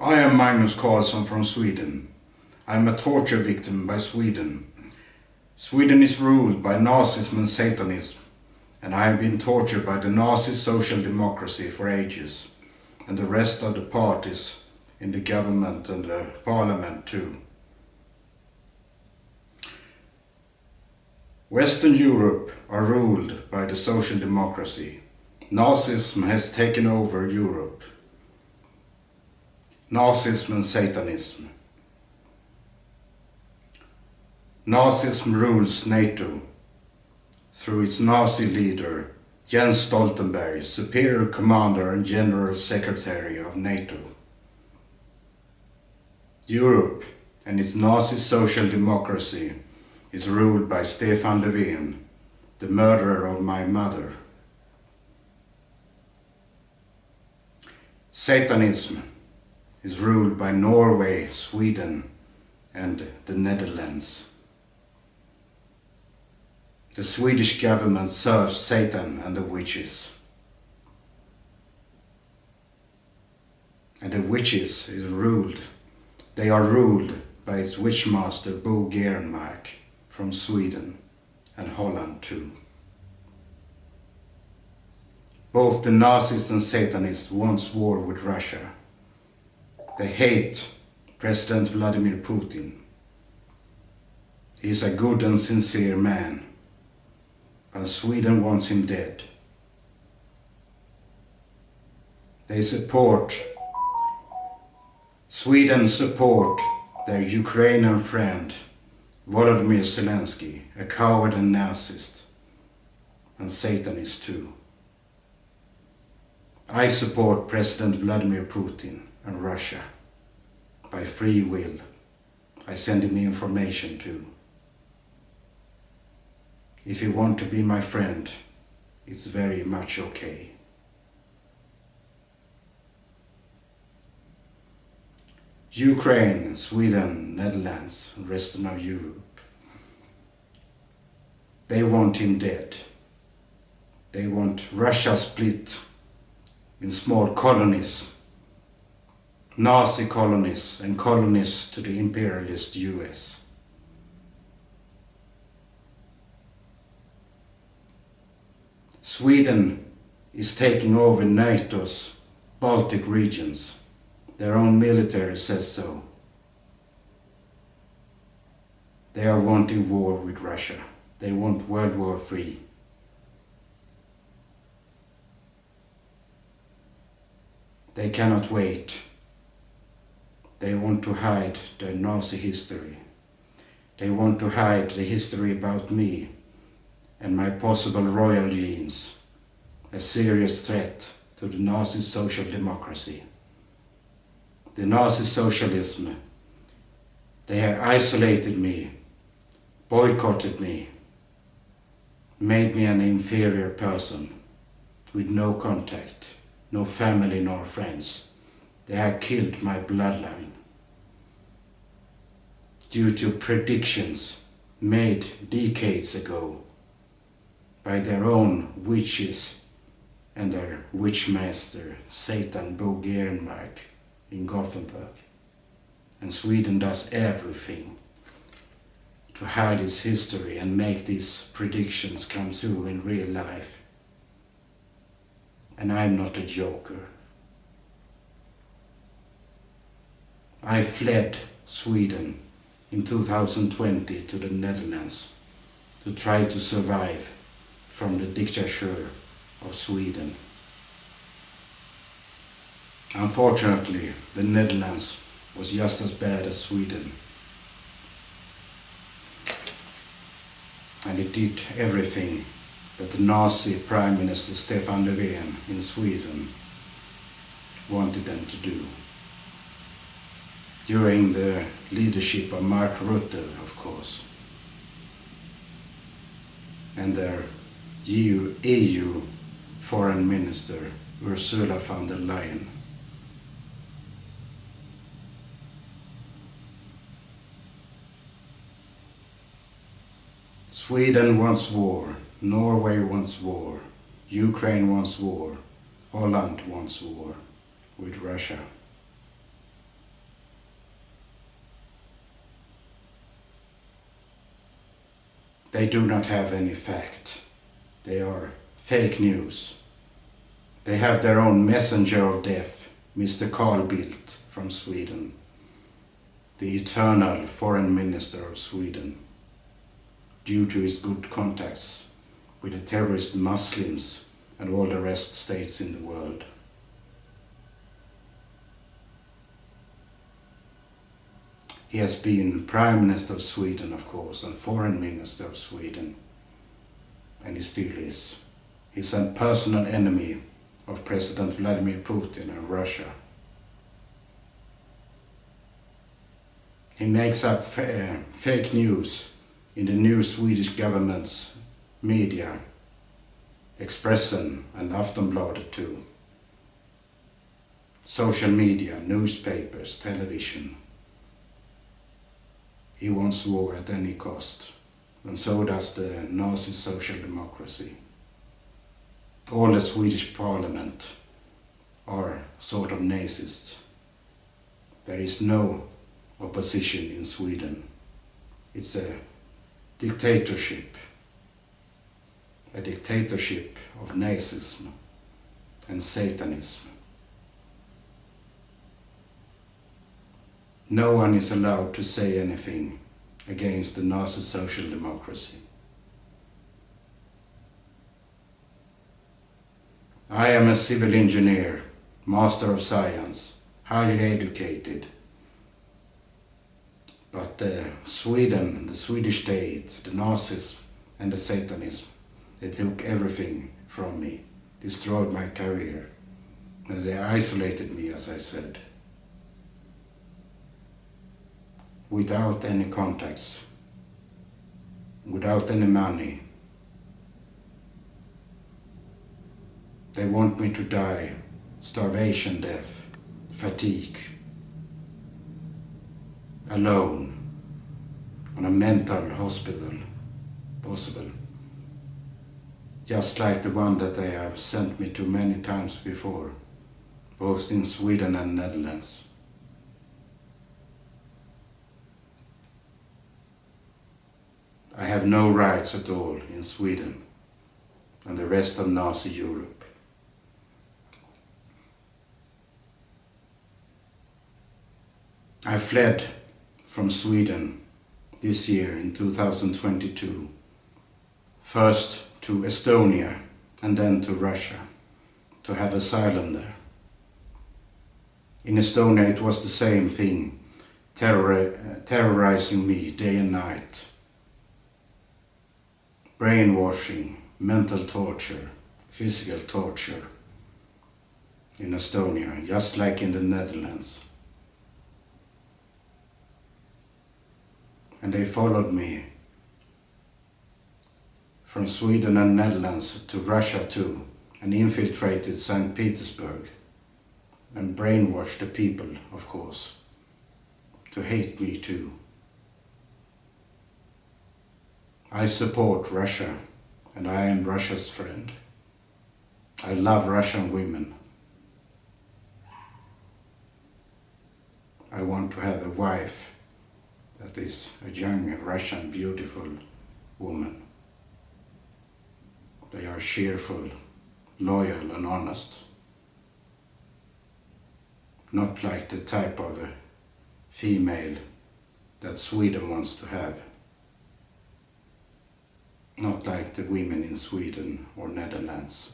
I am Magnus Karlsson from Sweden. I am a torture victim by Sweden. Sweden is ruled by Nazism and Satanism, and I have been tortured by the Nazi social democracy for ages, and the rest of the parties in the government and the parliament too. Western Europe are ruled by the social democracy. Nazism has taken over Europe. Nazism and Satanism. Nazism rules NATO through its Nazi leader Jens Stoltenberg, superior commander and general secretary of NATO. Europe and its Nazi social democracy is ruled by Stefan Löfven, the murderer of my mother. Satanism is ruled by Norway, Sweden, and the Netherlands. The Swedish government serves Satan and the witches. And the witches they are ruled by its witchmaster Bo Gerenmark from Sweden and Holland too. Both the Nazis and Satanists want war with Russia. They hate President Vladimir Putin. He is a good and sincere man, but Sweden wants him dead. Sweden support their Ukrainian friend Volodymyr Zelensky, a coward and Nazist, and Satanist too. I support President Vladimir Putin and Russia by free will. I send him information too. If you want to be my friend, it's very much okay. Ukraine, Sweden, Netherlands, and rest of Europe, they want him dead. They want Russia split in small colonies, Nazi colonies and colonies to the imperialist US. Sweden is taking over NATO's Baltic regions. Their own military says so. They are wanting war with Russia. They want World War III. They cannot wait. They want to hide their Nazi history. They want to hide the history about me and my possible royal genes, a serious threat to the Nazi social democracy. The Nazi socialism, they have isolated me, boycotted me, made me an inferior person with no contact, no family nor friends. They have killed my bloodline due to predictions made decades ago by their own witches and their witchmaster Satan Bo Gerenmark in Gothenburg. And Sweden does everything to hide its history and make these predictions come true in real life. And I'm not a joker. I fled Sweden in 2020 to the Netherlands to try to survive from the dictatorship of Sweden. Unfortunately, the Netherlands was just as bad as Sweden. And it did everything that the Nazi Prime Minister Stefan Löfven in Sweden wanted them to do. During the leadership of Mark Rutte, of course, and their EU Foreign Minister Ursula von der Leyen. Sweden wants war, Norway wants war, Ukraine wants war, Holland wants war with Russia. They do not have any fact. They are fake news. They have their own messenger of death, Mr. Carl Bildt from Sweden, the eternal foreign minister of Sweden, due to his good contacts with the terrorist Muslims and all the rest states in the world. He has been Prime Minister of Sweden, of course, and Foreign Minister of Sweden, and he still is. He's a personal enemy of President Vladimir Putin and Russia. He makes up fake news in the new Swedish government's media, Expressen and Aftonbladet too. Social media, newspapers, television. He wants war at any cost, and so does the Nazi social democracy. All the Swedish parliament are sort of Nazists. There is no opposition in Sweden. It's a dictatorship of Nazism and Satanism. No one is allowed to say anything against the Nazi social democracy. I am a civil engineer, master of science, highly educated. But Sweden, the Swedish state, the Nazis and the Satanism, they took everything from me, destroyed my career, and they isolated me, as I said. Without any contacts, without any money. They want me to die, starvation death, fatigue, alone, on a mental hospital, possible. Just like the one that they have sent me to many times before, both in Sweden and Netherlands. I have no rights at all in Sweden and the rest of Nazi Europe. I fled from Sweden this year in 2022, first to Estonia and then to Russia, to have asylum there. In Estonia it was the same thing, terrorizing me day and night. Brainwashing, mental torture, physical torture in Estonia, just like in the Netherlands. And they followed me from Sweden and Netherlands to Russia too, and infiltrated St. Petersburg and brainwashed the people, of course, to hate me too. I support Russia, and I am Russia's friend. I love Russian women. I want to have a wife that is a young Russian beautiful woman. They are cheerful, loyal and honest. Not like the type of a female that Sweden wants to have. Not like the women in Sweden or Netherlands.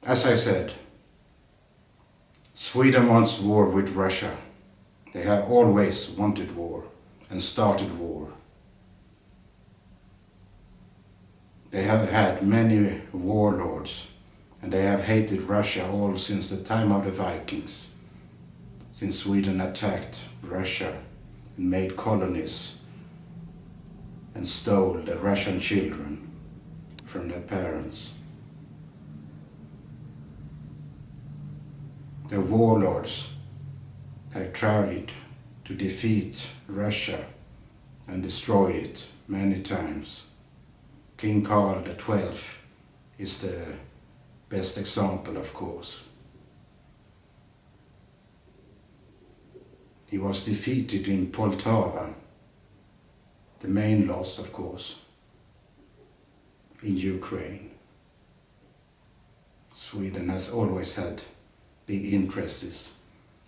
As I said, Sweden wants war with Russia. They have always wanted war and started war. They have had many warlords and they have hated Russia all since the time of the Vikings. Since Sweden attacked Russia and made colonies and stole the Russian children from their parents. The warlords have tried to defeat Russia and destroy it many times. King Carl XII is the best example, of course. He was defeated in Poltava, the main loss, of course, in Ukraine. Sweden has always had big interests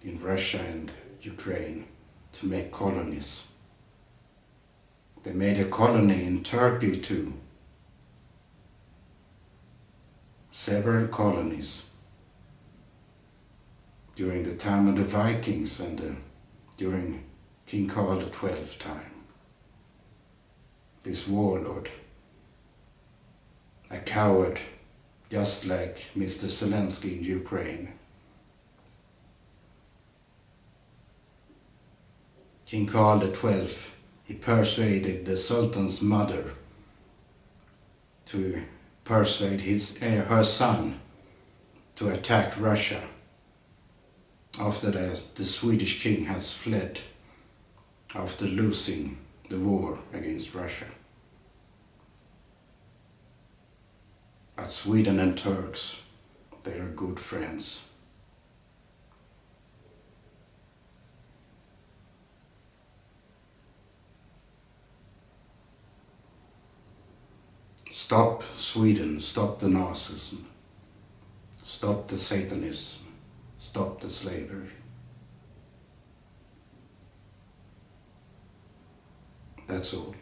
in Russia and Ukraine to make colonies. They made a colony in Turkey too. Several colonies during the time of the Vikings and during King Karl XII time. This warlord, a coward just like Mr. Zelensky in Ukraine. King Karl XII, he persuaded the Sultan's mother to persuade her son to attack Russia after the Swedish king has fled after losing the war against Russia. But Sweden and Turks, they are good friends. Stop Sweden, stop the Nazism, stop the Satanism, stop the slavery. That's all.